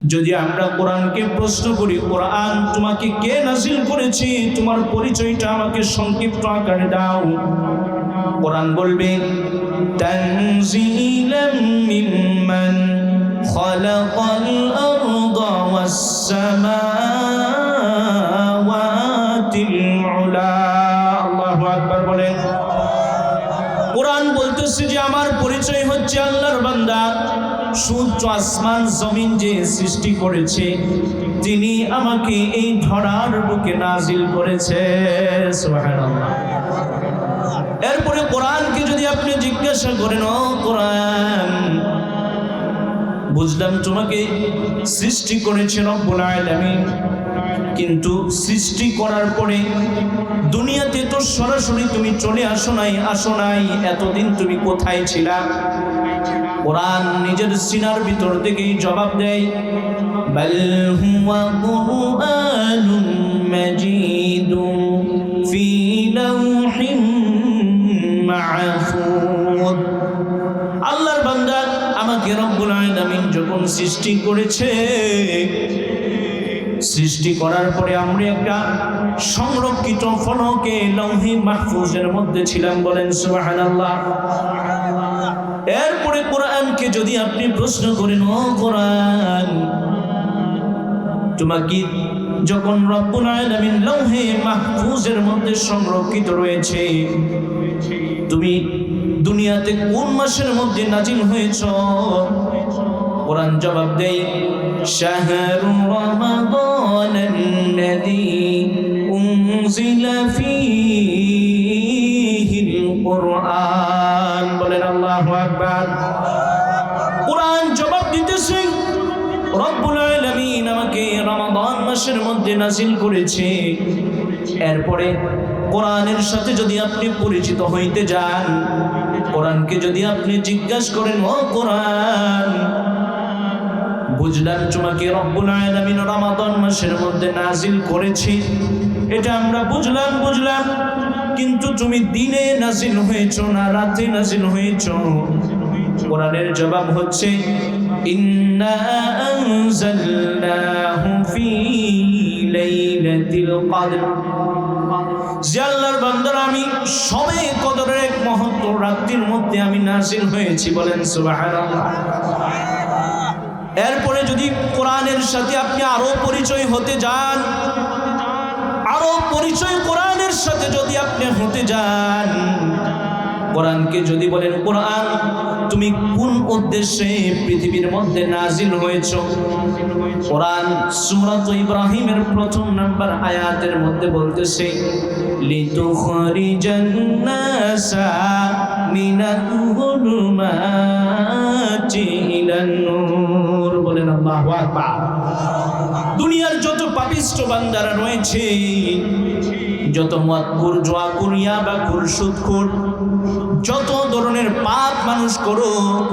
যদি আমরা কোরআনকে প্রশ্ন করি, কোরআন তোমাকে কে নাযিল করেছে, তোমার পরিচয়টা আমাকে সংক্ষিপ্ত আকারে দাও, কোরআন বলবে তানজিলাম মিম্মান খালাকাল আরদা ওয়াস সামাওয়াতিল উলা। আল্লাহু আকবার বলেন। কোরআন বলতেছে যে আমার পরিচয় হচ্ছে আল্লাহর বান্দা, সূর্য আসমান জমিন যে সৃষ্টি করেছে তিনি আমাকে এই ধরার বুকে নাজিল করেছে। সুবহানাল্লাহ। এরপরে কোরআনকে যদি আপনি জিজ্ঞাসা করেন, ও কোরআন, বুঝলাম তোমাকে সৃষ্টি করেছে রব্বুল আলামিন, কিন্তু সৃষ্টি করার পরে দুনিয়াতে তো সরাসরি তুমি চলে আসো নাই, এতদিন তুমি কোথায় ছিলা? কোরআন নিজের সিনার ভিতর থেকেই জবাব দেয়, বাল হুয়া কুরআনুম মাজিদুম ফি লাওহিম মাহফুজ। আল্লাহর বান্দা, আমাকে রব্বুল আলামিন যখন সৃষ্টি করেছে, সৃষ্টি করার পরে আমরা একটা সংরক্ষিত ফলকে লৌহে মাহফুজের মধ্যে ছিলাম। বলেন সুবহানাল্লাহ। এরপরে কোরআনকে যদি আপনি প্রশ্ন করেন, ও কোরআন, তোমাকে যখন রব্বুল আলামিন লৌহে মাহফুজের মধ্যে সংরক্ষিত রয়েছে, তুমি দুনিয়াতে কোন মাসের মধ্যে নাজিল হয়েছ? কোরআন জবাব দেয়, শাহরু রমাদানাল্লাযী উনজিলা ফীহিল কুরআন। বলেন আল্লাহু আকবার। কোরআন জবাব দিতেছে, রব্বুল আলামিন আমাকে রমাদান মাসের মধ্যে নাজিল করেছে। এরপরে কোরআনের সাথে যদি আপনি পরিচিত হইতে যান, কোরআনকে যদি আপনি জিজ্ঞাসা করেন, ও কোরআন, বুঝলাম তোমাকে রব্বুল আলামিন রমাদান মাসের মধ্যে নাজিল করেছে, এটা আমরা বুঝলাম, কিন্তু তুমি দিনে নাজিল হয়েছো না রাতে নাজিল হয়েছো? কোরআনের জবাব হচ্ছে, ইন্না আনজালনাহু ফী লাইলাতিল কদর। যে আল্লাহর বান্দারা, আমি শবে কদরের এক মুহূর্ত রাত্রির মধ্যে আমি নাজিল হয়েছি। বলেন সুবহানাল্লাহ। এরপরে যদি কোরআনের সাথে আপনি আরো পরিচয় হতে যান, আরো পরিচয় কোরআনের সাথে যদি আপনি হতে যান, কোরআনকে যদি বলেন, কোরআন তুমি কোন উদ্দেশ্যে পৃথিবীর মধ্যে নাজিল হয়েছ? কোরআন সূরা ইব্রাহিমের প্রথম নাম্বার আয়াতের মধ্যে বলতেছে, লিতুখরিজান নাসা মিনাল যুলুমাতি ইলান নূর। বলেন আল্লাহু আকবার। দুনিয়ার যত পাপিষ্ঠ বান্দারা রয়েছে, যত মদখোর, জুয়াখোর, ইয়াবাখোর, সুদখোর, যত ধরনের পাপ মানুষ করুক,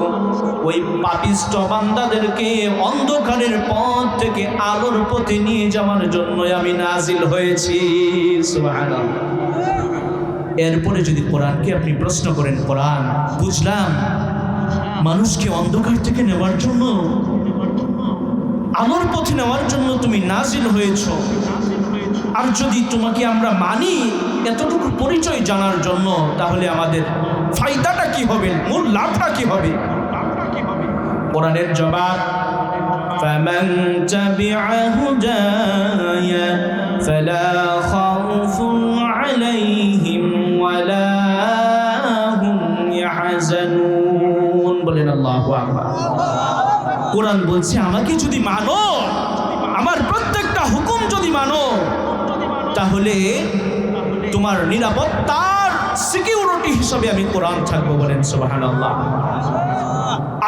ওই পাপিষ্ঠ বান্দাদেরকে অন্ধকারের পথ থেকে আলোর পথে নিয়ে যাওয়ার জন্য আমি নাজিল হয়েছি। সুবহানাল্লাহ। এরপরে যদি কোরআনকে আপনি প্রশ্ন করেন, কোরআন, বুঝলাম মানুষকে অন্ধকার থেকে নেওয়ার জন্য, আলোর পথে নেওয়ার জন্য তুমি নাজিল হয়েছ, আর যদি তোমাকে আমরা মানি এতটুকু পরিচয় জানার জন্য, তাহলে আমাদের ফায়দাটা কি হবে, মূল লাভটা কি হবে? কোরআনের জবাব, ফামান তাবিআ হুদায়া ফালা খাউফুন আলাইহিম ওয়ালা হুম ইয়াহজানুন। বলেন আল্লাহু আকবার। কোরআন বলছে, আমাকে যদি মানো, আমার প্রত্যেকটা হুকুম যদি মানো, তাহলে তোমার নিরাপত্তার সিকিউরিটি হিসাবে আমি কোরআন থাকবো। বলেন সুবহানাল্লাহ।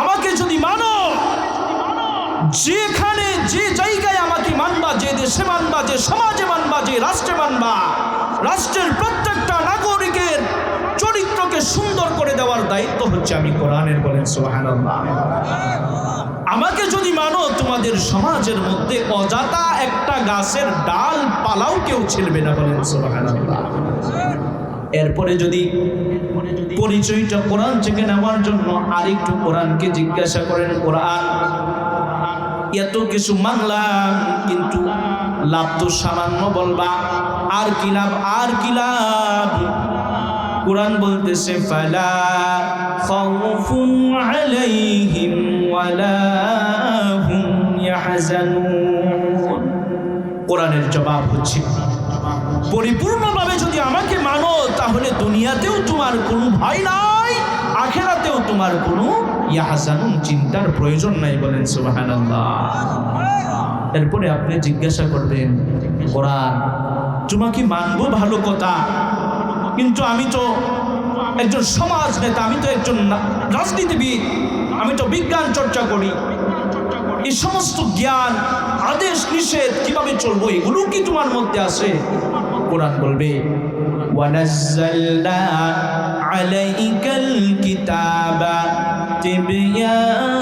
আমাকে যদি মানো, যেখানে যে জায়গায় আমাকে মানবা, যে দেশে মানবা, যে সমাজে মানবা, যে রাষ্ট্রে মানবা, রাষ্ট্রের প্রত্যেকটা নাগরিকের চরিত্রকে সুন্দর করে দেওয়ার দায়িত্ব হচ্ছে আমি কোরআনের। বলেন সুবহানাল্লাহ। আমাকে যদি মানো, তোমাদের সমাজের মধ্যে অজাতা একটা গাছের ডাল পালাও কেউ ছিলবে না। বলেন সুবহানাল্লাহ। এরপরে যদি পরিচয়টা কোরআন থেকে নেওয়ার জন্য আরেকটু কোরআনকে জিজ্ঞাসা করেন, কোরআন এত কিছু মানলাম, কিন্তু লাভ তো সামান্য বলবা, আর কি লাভ, আর কি লাভ? কুরআন বলতেছে ফালা খাউফুন আলাইহিম ওয়ালা হুম ইয়াহজানুন। কোরআনের জবাব হচ্ছে, পরিপূর্ণভাবে যদি আমাকে মানো তাহলে দুনিয়াতেও তোমার কোনো ভয় নাই, আখিরাতেও তোমার কোনো ইয়াহজানুন চিন্তার প্রয়োজন নাই। বলেন সুবহানাল্লাহ। এরপরে আপনি জিজ্ঞাসা করবেন, কোরআন তোমাকে মানবো ভালো কথা, কিন্তু আমি তো একজন সমাজ নেতা, আমি তো একজন রাজনীতিবিদ, আমি তো বিজ্ঞান চর্চা করি, এই সমস্ত জ্ঞান আদেশ নিষেধ কিভাবে চলবো, এগুলো কি তোমার মধ্যে আছে? কোরআন বলবে ওয়ানাজ্জালনা আলাইকাল কিতাবা তিবয়ানান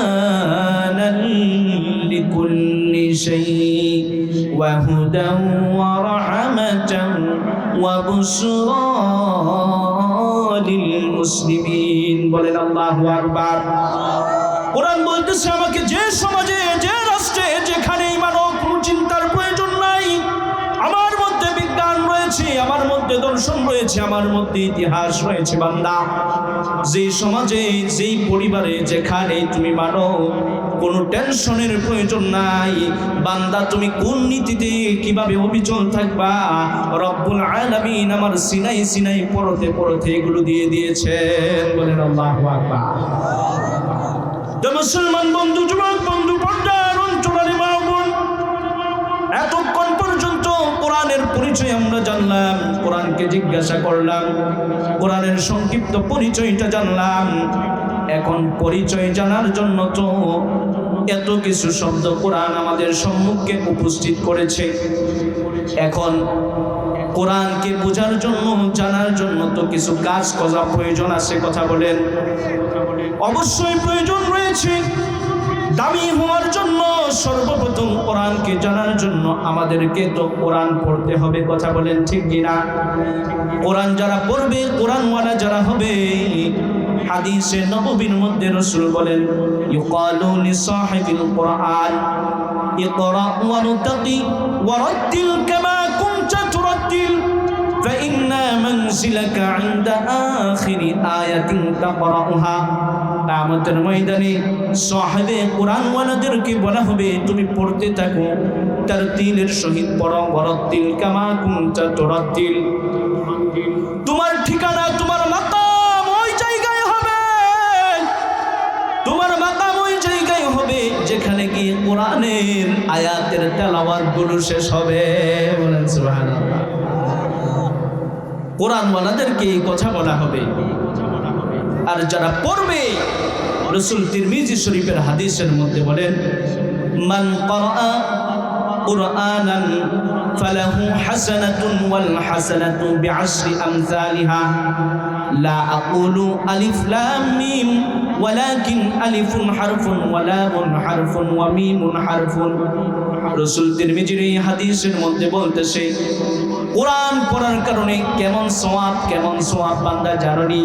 লিকুল্লি শাই ওয়া হুদান ওয়া রাহমাতান ওয়া বুশরা লিল মুসলিমিন। বলেন আল্লাহু আকবার। কোরআন বলতেছে, আমাকে যে সমাজে, যে রাষ্ট্রে, যেখানেই মানব কোনো চিন্তার প্রয়োজন নাই, আমার মধ্যে বিজ্ঞান রয়েছে, আমার মধ্যে দর্শন রয়েছে, আমার মধ্যে ইতিহাস রয়েছে বান্দা। যে সমাজে, যেই পরিবারে, যেখানে তুমি মানো কোনো টেনশনের প্রয়োজন নাই বান্দা, তুমি কোন নীতিতে কিভাবে অবিচল থাকবা, রব্বুল আলামিন আমার সিনাই সিনাই পরতে পরতে এগুলো দিয়ে দিয়েছেন। বলেন আল্লাহু আকবার। মুসলমান বন্ধু, যুবক বন্ধু, পর্দার অন্তরালে মা বোন, এতক্ষণ পর্যন্ত কোরআনের পরিচয় আমরা জানলাম, কোরআনকে জিজ্ঞাসা করলাম, কোরআনের সংক্ষিপ্ত পরিচয়টা জানলাম। এখন পরিচয় জানার জন্য তো এত কিছু শব্দ কোরআন আমাদের সম্মুখে উপস্থিত করেছে। এখন কোরআনকে বোঝার জন্য, জানার জন্য তো কিছু কাজ করা প্রয়োজন আছে। কথা বলেন, অবশ্যই প্রয়োজন রয়েছে। দামি হওয়ার জন্য সর্বপ্রথম কোরআনকে জানার জন্য আমাদেরকে তো কোরআন পড়তে হবে। কথা বলেন ঠিক কিনা? কোরআন যারা পড়বে, কোরআনওয়ালা যারা হবে, হাদিসে নববীর মধ্যে রাসূল বলেন, ইউকালু লিসাহিবিল কোরআন ইকরা ওয়ারতাকি ওয়ারাত্তিল কামা কুনতা তুরাত্তিল ফাইন্না মানজিলাকা ইনদা আখিরি আয়াতিন তাকরাউহা। কিয়ামতের ময়দানে সাহিবে কোরআনওয়ালাদেরকে বলা হবে, তুমি পড়তে থাকো, তারতিলের সহিত পড়ো, ওয়ারাত্তিল কামা কুনতা তুরাত্তিল। তোমার ঠিকানা, তোমার মাকাম ওই জায়গায় হবে, তোমার মাকাম ওই জায়গায় হবে যেখানে গিয়ে কোরআনের আয়াতের তেলাওয়াত গুলো শেষ হবে। বলেন সুবহানাল্লাহ। কোরআনওয়ালাদেরকে এই কথা বলা হবে। আর যারা পড়বে, রাসূল তিরমিজি শরীফের হাদিসের মধ্যে বলেন, মান ক্বারা কুরআনান ফালাহু হাসানাতুন ওয়াল হাসানাতু বিআশরি আমসালিহা লা আকুলু আলিফ লাম মিম ওয়ালাকিন আলিফুন হারফুন ওয়া লামুন হারফুন ওয়া মিমুন হারফুন। রাসূল তিরমিজির এই হাদিসের মধ্যে বলতেছে, কোরআন পড়ার কারণে কেমন সওয়াব বান্দা জানি।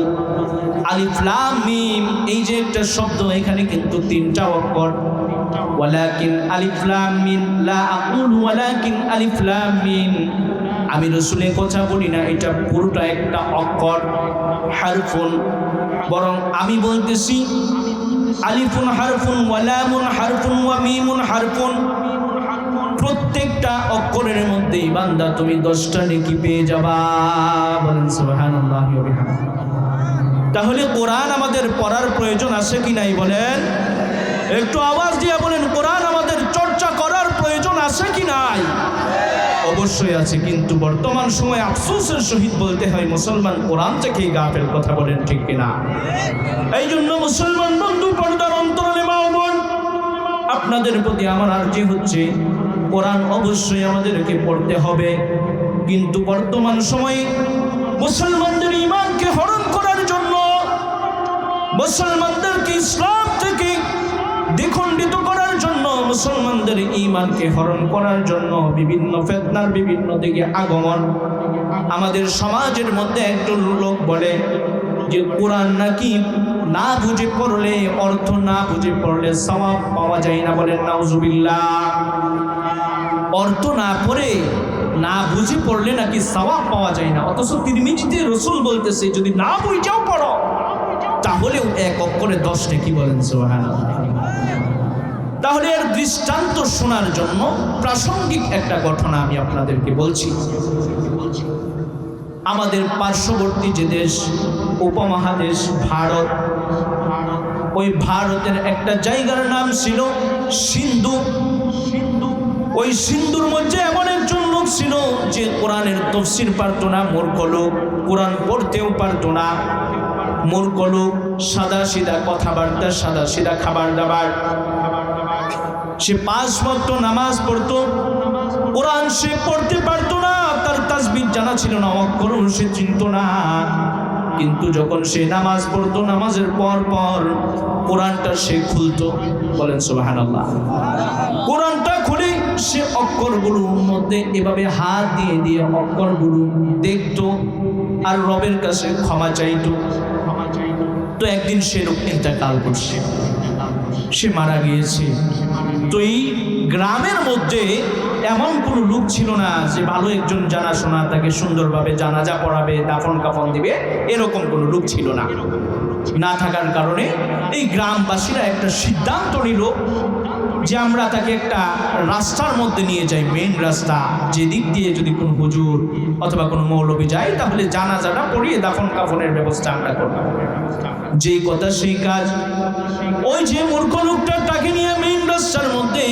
আলিফ লাম মিম, এই যে একটা শব্দ, এখানে কিন্তু তিনটা অক্ষর। ওয়ালাকিন আলিফ লাম মিম, লা আকুলু ওয়ালাকিন আলিফ লাম মিম, আমি রাসূলের কথা বলি না, এটা পুরোটা একটা অক্ষর। হারফুন, বরং আমি বলতেছি আলিফুন হারফুন ওয়া লামুন হারফুন ওয়া মিমুন হারফুন। প্রত্যেকটা অক্ষরের মধ্যেই বান্দা তুমি 10টা নেকি পেয়ে যাবা। বলেন সুবহানাল্লাহ ওয়া বিহামদিহি। তাহলে কোরআন আমাদের পড়ার প্রয়োজন আছে কি নাই? বলেন, একটু আওয়াজ দিয়ে বলেন, কোরআন আমাদের চর্চা করার প্রয়োজন আছে কি নাই? অবশ্যই আছে। কিন্তু বর্তমান সময়ে আফসোসের সহিত বলতে হয়, মুসলমান কোরআন থেকেই গাফেল। কথা বলেন ঠিক কিনা? এই জন্য মুসলমান বন্ধু, পর্দার অন্তরালে মা বোন, আপনাদের প্রতি আমার আর্জি হচ্ছে, কোরআন অবশ্যই আমাদেরকে পড়তে হবে। কিন্তু বর্তমান সময়ে মুসলমানদের ঈমানকে হরণ করার জন্য, মুসলমানদেরকে ইসলাম থেকে দ্বিখণ্ডিত করার জন্য, মুসলমানদের ঈমানকে হরণ করার জন্য বিভিন্ন ফিতনার বিভিন্ন দিকে আগমন। আমাদের সমাজের মধ্যে একজন লোক বলে যে কোরআন নাকি না বুঝে পড়লে, অর্থ না বুঝে পড়লে সওয়াব পাওয়া যায় না। বলেন নাউজুবিল্লাহ। অর্থ না পড়ে না বুঝে পড়লে নাকি সওয়াব পাওয়া যায় না, অথচ তিরমিজিতে রাসূল বলতেছে যদি না বুঝেও পড়ো তাহলেও এক অক্ষরে 10 নেকি। বলেন সুবহানাল্লাহ। তাহলে এর দৃষ্টান্ত শোনার জন্য প্রাসঙ্গিক একটা ঘটনা আমি আপনাদেরকে বলছি। আমাদের পার্শ্ববর্তী যে দেশ, উপমহাদেশ ভারত, ওই ভারতের একটা জায়গার নাম ছিল সিন্ধু। ওই সিন্ধুর মধ্যে এমন একজন লোক ছিল যে কোরআনের তাফসীর পারত না, মূর্খ লোক, কোরআন পড়তেও পারত না, মূর্খ লোক, সাদা সিধা কথাবার্তা, সাদা সিধা খাবার দাবার। সে 5 ওয়াক্ত নামাজ পড়তো, কোরআন সে পড়তে পারতো না, তার তাসবিহ জানা ছিল না, অক্ষর সে চিনতো না। কিন্তু যখন সে নামাজ পড়তো, নামাজের পর পর কোরআনটা সে খুলতো। বলেন সুবহানাল্লাহ। কোরআনটা খুলে সে অক্ষরগুলোর মধ্যে এভাবে হাত দিয়ে দিয়ে অক্ষরগুলো দেখতো আর রবের কাছে ক্ষমা চাইতো। তো একদিন সে লোক ইন্তেকাল করছে, সে মারা গিয়েছে। তো এই গ্রামের মধ্যে এমন কোনো লোক ছিল না যে ভালো একজন জানাশোনা তাকে সুন্দরভাবে জানাজা পড়াবে, দাফন কাফন দিবে, এরকম কোনো লোক ছিল না। না থাকার কারণে এই গ্রামবাসীরা একটা সিদ্ধান্ত নিল যে আমরা তাকে একটা রাস্তার মধ্যে নিয়ে যাই, মেইন রাস্তা, যেদিক দিয়ে যদি কোনো হুজুর অথবা কোনো মৌলবী যায় তাহলে জানাজাটা পড়িয়ে দাফন কাফনের ব্যবস্থা আমরা করব। যেই কথা সেই কাজ। ওই যে মূর্খ লোকটা তাকে নিয়ে মেইন রাস্তার মধ্যে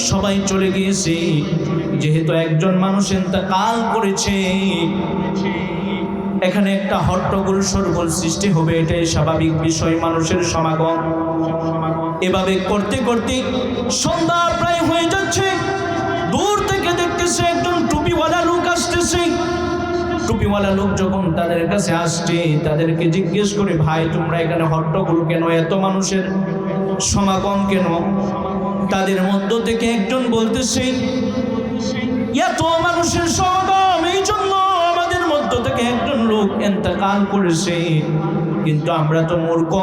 সবাই চলে গিয়েছে। যেহেতু একজন মানুষ ইন্তেকাল করেছে, এখানে একটা হট্টগোল শোরগোল সৃষ্টি হবে, এটাই স্বাভাবিক বিষয়, মানুষের সমাগম। এভাবে করতে করতে সন্ধ্যা প্রায় হয়ে যাচ্ছে। দূর থেকে দেখতেছে একজন টুপিওয়ালা লোক আসতেছে। টুপিওয়ালা লোক যখন তাদের কাছে আসছে, তাদেরকে জিজ্ঞেস করে, ভাই তোমরা এখানে হট্টগোল কেন, এত মানুষের সমাগম কেন? তাদের মধ্য থেকে একজন বলতেছে, এত মানুষের সমাগম এই জন্য আমাদের মধ্য থেকে একজন লোক ইন্তেকাল করেছে, কিন্তু আমরা তো মূর্খ,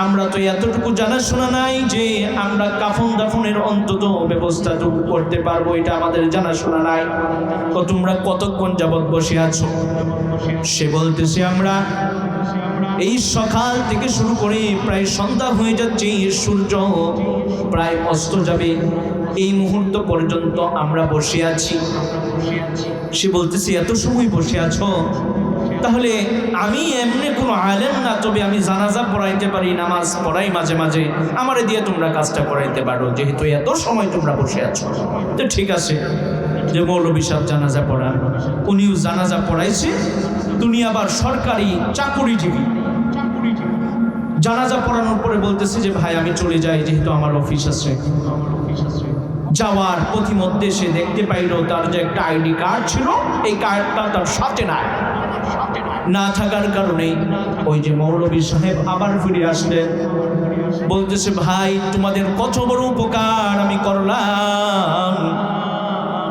আমরা তো এতটুকু জানাশোনা নাই যে আমরা কাফন দাফনের অন্তত ব্যবস্থাটুকু করতে পারবো, এটা আমাদের জানাশোনা নাই। তো তোমরা কতক্ষণ যাবৎ বসে আছো? সে বলতেছে, আমরা এই সকাল থেকে শুরু করে প্রায় সন্ধ্যা হয়ে যাচ্ছে, সূর্য প্রায় অস্ত যাবে, এই মুহূর্ত পর্যন্ত আমরা বসে আছি। সে বলতেছে, এত সময় বসে আছো? তাহলে আমি এমনি কোনো আলেম না, তবে আমি জানাজা পড়াইতে পারি, নামাজ পড়াই মাঝে মাঝে, আমারে দিয়ে তোমরা কাজটা করাইতে পারো, যেহেতু এত সময় তোমরা বসে আছো। তো ঠিক আছে, যে মৌলভী সাহেব জানাজা পড়ান, উনিও জানাজা পড়াইছে, উনি আবার সরকারি চাকুরিজীবী। জানাজা পড়ানোর পরে বলতেছে যে ভাই আমি চলে যাই, যেহেতু আমার অফিস আছে। যাওয়ার পথিমধ্যে সে দেখতে পাইল তার যে একটা আইডি কার্ড ছিল, এই কার্ডটা তার সাথে নাই। না থাকার কারণে ওই যে মৌলভী সাহেব আবার ফিরে আসলেন, বলতেছে, ভাই তোমাদের কত বড় উপকার আমি করলাম,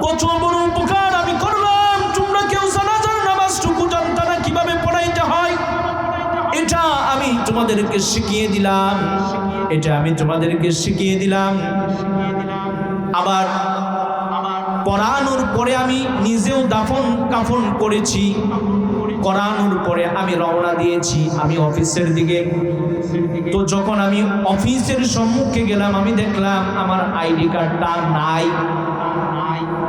কত বড় উপকার আমি করলাম, তোমরা কেউ জানাজার নামাজটুকু জানতা না কিভাবে পড়াইতে হয়, এটা আমি তোমাদেরকে শিখিয়ে দিলাম, এটা আমি তোমাদেরকে শিখিয়ে দিলাম। আবার পড়ানোর পরে আমি নিজেও দাফন কাফন করেছি, করানোর পরে আমি রওনা দিয়েছি আমি অফিসের দিকে। তো যখন আমি অফিসের সম্মুখে গেলাম, আমি দেখলাম আমার আইডি কার্ডটা নাই,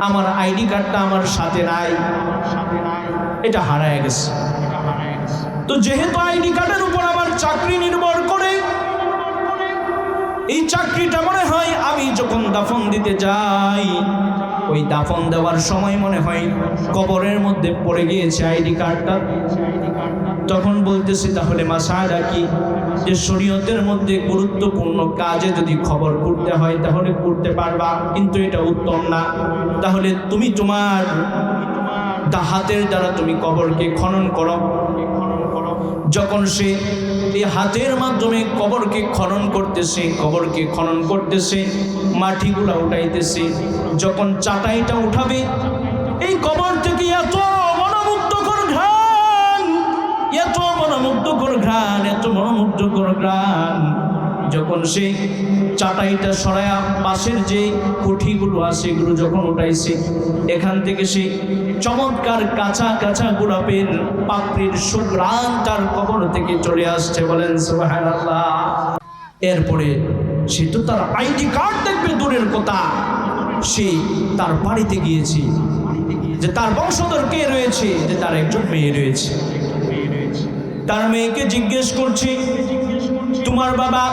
আমার আইডি কার্ডটা আমার সাথে নাই, এটা হারায় গেছে। তো যেহেতু আইডি কার্ডের উপর আমার চাকরি নির্ভর করে, এই চাকরিটা মনে হয় আমি যখন দাফন দিতে যাই, ওই দাফন দেওয়ার সময় মনে হয় কবরের মধ্যে পড়ে গিয়েছে আইডি কার্ডটা। তখন বলতেছি, তাহলে মাসালা কি, যে শরীয়তের মধ্যে গুরুত্বপূর্ণ কাজে যদি খবর করতে হয় তাহলে করতে পারবা, কিন্তু এটা উত্তম না। তাহলে তুমি তোমার হাতের দ্বারা তুমি কবরকে খনন করো। যখন সে এই হাতের মাধ্যমে কবরকে খনন করতেছে, মাটিগুলা উঠাইতেছে, যখন চাটাইটা উঠাবে, এই কবর থেকে এত মনোমুগ্ধকর ঘ্রাণ, এত মনোমুগ্ধকর ঘ্রাণ, এত মনোমুগ্ধকর ঘ্রাণ। যখন সে চাটাইটা সরায়া পাশের যে কুঠিগুলো আছে এগুলো যখন উঠাইছে, এখান থেকে সে চমৎকার কাঁচা কাঁচা গোলাপের পাপড়ির সুঘ্রাণ তার কবর থেকে চলে আসছে। বলেন সুবহানাল্লাহ। এরপরে সে তো তার আইডি কার্ড দেখবে দূরের কথা, সে তার বাড়িতে গিয়েছে যে তার বংশধর কে রয়েছে, যে তার একজন মেয়ে রয়েছে। তার মেয়েকে জিজ্ঞেস করছে, তোমার বাবা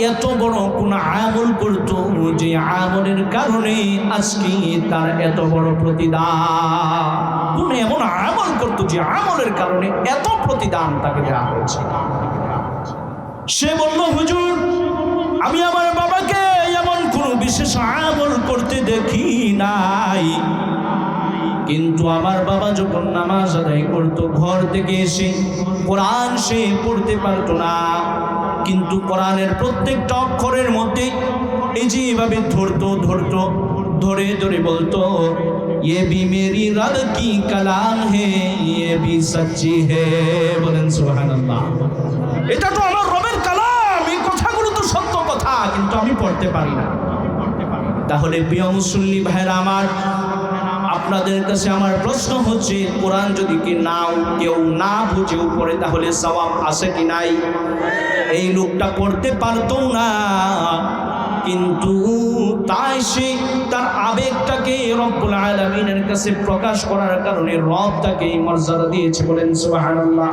এত বড় কোন আমল করতো যে আমলের কারণে আজকে তার এত বড় প্রতিদান? কোন এমন আমল করতো যে আমলের কারণে এত প্রতিদান তাকে দেওয়া হয়েছে? সে বলল, হুজুর, আমি আমার বাবাকে এমন কোন বিশেষ আমল করতে দেখি নাই, কিন্তু আমার বাবা যখন নামাজ আদায় করতো ঘর থেকে এসে কোরআন সে পড়তে পারতো না, কিন্তু কোরআনের প্রত্যেকটা অক্ষরের মধ্যে এই যে এভাবে ধরে ধরে বলতো, ये भी मेरी रब की कलाम है, ये भी सच्ची है। বলেন সুবহানাল্লাহ। এটা তো আমার রবের কালাম, এই কথাগুলো তো সত্য কথা, কিন্তু আমি পড়তে পারি না। তাহলে প্রিয় মুসল্লি ভাইরা আমার, আপনাদের কাছে আমার প্রশ্ন হচ্ছে, কোরআন যদি কেউ না বুঝেও পড়ে তাহলে সওয়াব আছে কি নাই? এই লোকটা পড়তে পারতো না, কিন্তু তাই সে তার আবেগটাকে রব্বুল আলামিনের কাছে প্রকাশ করার কারণে রব তাকে এই মর্যাদা দিয়েছে। বলেন সুবহানাল্লাহ।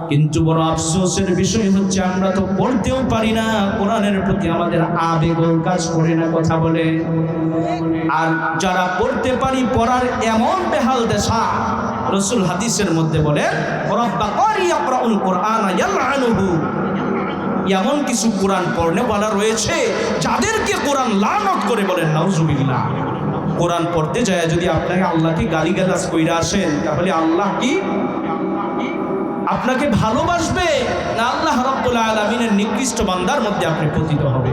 কিন্তু বড় আফসোসের বিষয় হচ্ছে আমরা তো পড়তেও পারি না, কোরআনের প্রতি আমাদের আবেগও কাজ করে না, কথা বলে। আর যারা পড়তে পারি, পড়ার এমন বেহাল দশা, রাসূল হাদিসের মধ্যে বলে, রাব্বা কারি ইয়াকরাউল কুরআনা ইয়ালআনুহু, এমন কিছু কোরআন পড়নে বলা রয়েছে যাদেরকে কোরআন লানত করে। বলেন নাউজুবিল্লাহ। কোরআন পড়তে যায় যদি আপনাকে আল্লাহকে গালিগালাজ কইরা আসেন, তাহলে আল্লাহ কি আপনাকে ভালোবাসবে? না আল্লাহ রাব্বুল আলামিনের নিকৃষ্ট বান্দার মধ্যে আপনি পতিত হবে।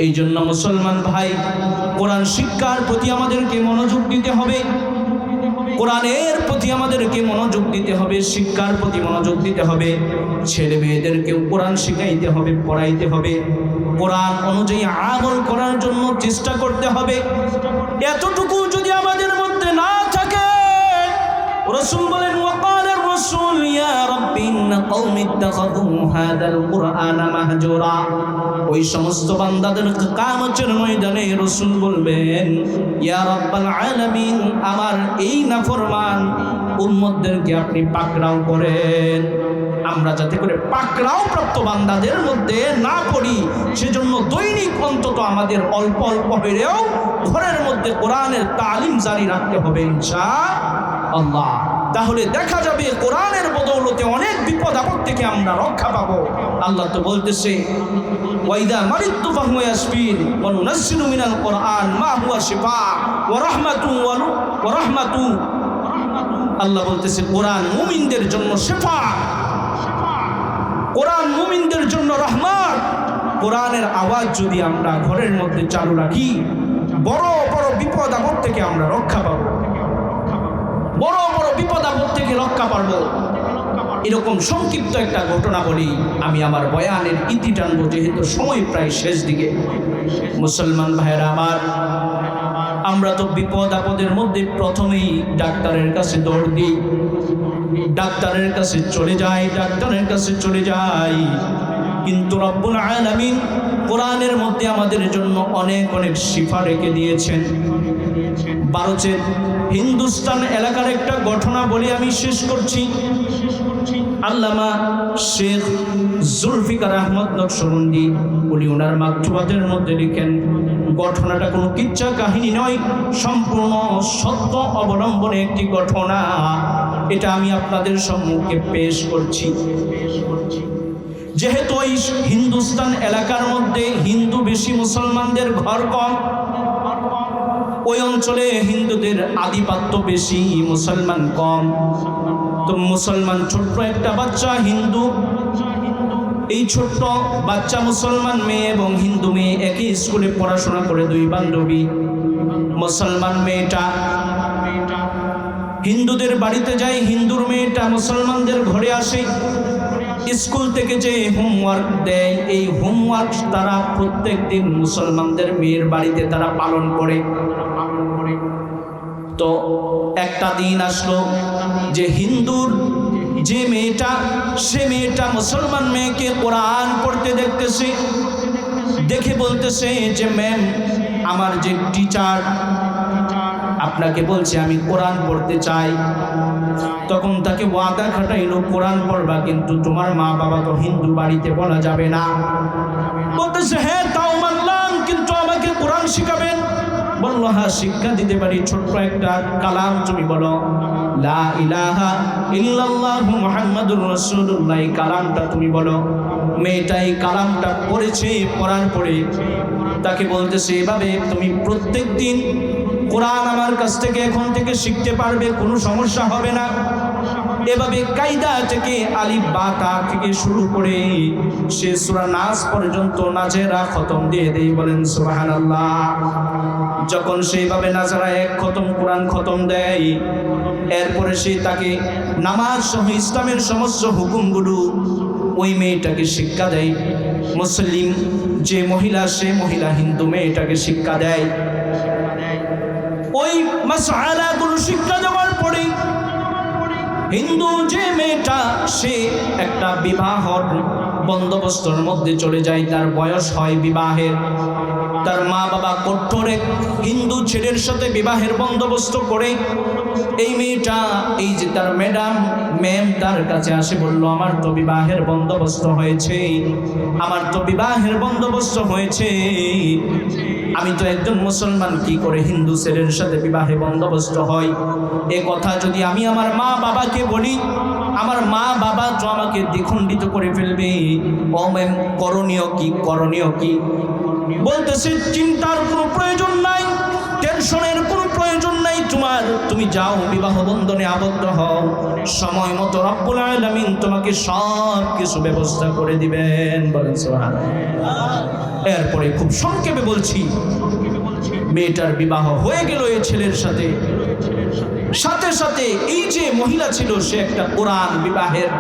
এই জন্য মুসলমান ভাই, কোরআন শিক্ষার প্রতি আমাদেরকে মনোযোগ দিতে হবে, কোরআনের প্রতি আমাদেরকে মনোযোগ দিতে হবে, শিক্ষার প্রতি মনোযোগ দিতে হবে। ছেলে মেয়েদেরকেও কোরআন শিখাইতে হবে, পড়াইতে হবে, কোরআন অনুযায়ী আমল করার জন্য চেষ্টা করতে হবে। এতটুকু যদি আমাদের মধ্যে না থাকে, রাসূল বলেন, ওয়াকালার রাসূল ইয়া রাব্বি ইন্না কওমি ইত্তাখাযু হাযাল কুরআনা মাহজুরা, ওই সমস্ত বান্দাদের কিয়ামতের ময়দানে রাসূল বলবেন, ইয়া রাব্বাল আলামিন, আমার এই নাফরমান উম্মতদেরকে আপনি পাকড়াও করেন। আমরা যাতে করে পাকড়াও প্রাপ্ত বান্দাদের মধ্যে না পড়ি, সেজন্য দৈনিক অন্তত আমাদের অল্প অল্প হলেও ঘরের মধ্যে কোরআনের তালিম জারি রাখতে হবে ইনশাআল্লাহ। তাহলে দেখা যাবে কোরআনের বদৌলতে অনেক বিপদ আপদ থেকে আমরা রক্ষা পাবো। আল্লাহ তো বলতেছে, ওয়াইদা মারিদতু ফাহুয়া ইয়াশফিন ওয়া নুনাজ্জিলু মিনাল কুরআন মা হুয়া শিফা ওয়া রাহমাতু। আল্লাহ বলতেছে, কোরআন মুমিনদের জন্য শিফা, কোরআন মুমিনদের জন্য রহমত। কোরআনের আওয়াজ যদি আমরা ঘরের মধ্যে চালু রাখি, বড় বড় বিপদ আপদ থেকে আমরা রক্ষা পাবো, বড় বড় বিপদ আপদ থেকে রক্ষা পাবো। এরকম সংক্ষিপ্ত একটা ঘটনা বলি, আমি আমার বয়ানের ইতি টানবো, যেহেতু সময় প্রায় শেষ দিকে। মুসলমান ভাইয়েরা আমার, আমরা তো বিপদ আপদের মধ্যে প্রথমেই ডাক্তারের কাছে দৌড় দিই, ডাক্তারের কাছে চলে যাই, কিন্তু রব্বুল আলামিন কোরআনের মধ্যে আমাদের জন্য অনেক অনেক শিফা রেখে দিয়েছেন। ভারতের হিন্দুস্তান এলাকার একটা ঘটনা বলি, আমি শেষ করছি। আল্লামা শেখ জুলফিকার আহমদ নকশবন্দি, উনি ওনার মাকতুবাতের মধ্যে লিখেন, ঘটনাটা কোনো কিচ্ছা কাহিনী নয়, সম্পূর্ণ সত্য অবলম্বনে একটি ঘটনা। এটা আমি আপনাদের সম্মুখে পেশ করছি। যেহেতু ওই হিন্দুস্তান এলাকার মধ্যে হিন্দু বেশি, মুসলমানদের ঘর কম, ওই অঞ্চলে হিন্দুদের আধিপত্য বেশি, মুসলমান কম। তো মুসলমান ছোট্ট একটা বাচ্চা, হিন্দু, এই ছোট্ট বাচ্চা মুসলমান মেয়ে এবং হিন্দু মেয়ে একই স্কুলে পড়াশোনা করে, দুই বান্ধবী। মুসলমান মেয়েটা হিন্দুদের বাড়িতে যায়, হিন্দুর মেয়েটা মুসলমানদের ঘরে আসে, স্কুল থেকে যে হোমওয়ার্ক দেয় এই হোমওয়ার্ক তারা প্রত্যেক দিন মুসলমানদের মেয়ের বাড়িতে তারা পালন করে। তো একটা দিন আসলো যে হিন্দুর যে মেয়েটা, সে মেয়েটা মুসলমান মেয়েকে কোরআন পড়তে দেখতেছে, দেখে বলতেছে যে ম্যাম, আমার যে টিচার আপনাকে বলছে আমি কোরআন পড়তে চাই। তখন তাকে ওয়াদা খাটাইলো, কোরআন পড়বা কিন্তু তোমার মা বাবা তো হিন্দু, বাড়িতে বলা যাবে না। বলতেছে হ্যাঁ তাও মানলাম, কিন্তু আমাকে কোরআন শিখাবেন। বললো হ্যাঁ শিক্ষা দিতে পারি, ছোট্ট একটা কালাম তুমি বলো, লা ইলাহা ইল্লাল্লাহু মুহাম্মাদুর রাসূলুল্লাহ, এই কালামটা তুমি বলো। মেয়েটা এই কালামটা পড়েছে, পড়ার পরে তাকে বলতেছে এভাবে তুমি প্রত্যেক দিন কোরআন আমার কাছ থেকে এখন থেকে শিখতে পারবে, কোনো সমস্যা হবে না। এভাবে কায়দা থেকে আলিফ বা তা থেকে শুরু করে সে সূরা নাস পর্যন্ত নাজেরা খতম দিয়ে দেই, বলেন সুবহানাল্লাহ। যখন সেইভাবে নাজেরা এক খতম কোরআন খতম দেয়, এরপরে সে তাকে নামাজ সহ ইসলামের সমস্ত হুকুমগুলো ওই মেয়েটাকে শিক্ষা দেয়। মুসলিম যে মহিলা, সে মহিলা হিন্দু মেয়েটাকে শিক্ষা দেয়। ওই মাসআলাগুলো শিক্ষা দেওয়ার পরে হিন্দু যে মেয়েটা, সে একটা বিবাহর বন্দোবস্তর মধ্যে চলে যায়, তার বয়স হয় বিবাহের। তার মা বাবা কঠোর এক হিন্দু ছেলের সাথে বিবাহের বন্দোবস্ত করে এই মেয়েটা, এই যে তার ম্যাম তার কাছে আসে, বলল আমার তো বিবাহের বন্দোবস্ত হয়েছে, আমার তো বিবাহের বন্দোবস্ত হয়েছে, আমি তো একজন মুসলমান, কি করে হিন্দু ছেলের সাথে বিবাহে বন্দোবস্ত হয়? এ কথা যদি আমি আমার মা বাবাকে বলি, আমার মা বাবা তো আমাকে দ্বিখণ্ডিত করে ফেলবে। ও ম্যাম, করণীয় কি, করণীয় কি? বলতেছে চিন্তার কোনো প্রয়োজন নাই, টেনশনের কোনো প্রয়োজন নাই তোমার, তুমি যাও বিবাহ বন্ধনে আবদ্ধ হও, সময় মতো রব্বুল আলামিন তোমাকে সব কিছু ব্যবস্থা করে দিবেন, বলেন সুবহানাল্লাহ। এরপরে খুব সংক্ষেপে বলছি, মেয়েটার বিবাহ হয়ে গেল এই ছেলের সাথে। সাথে সাথে এই যে মহিলা ছিল, সে একটা কোরআন বিবাহের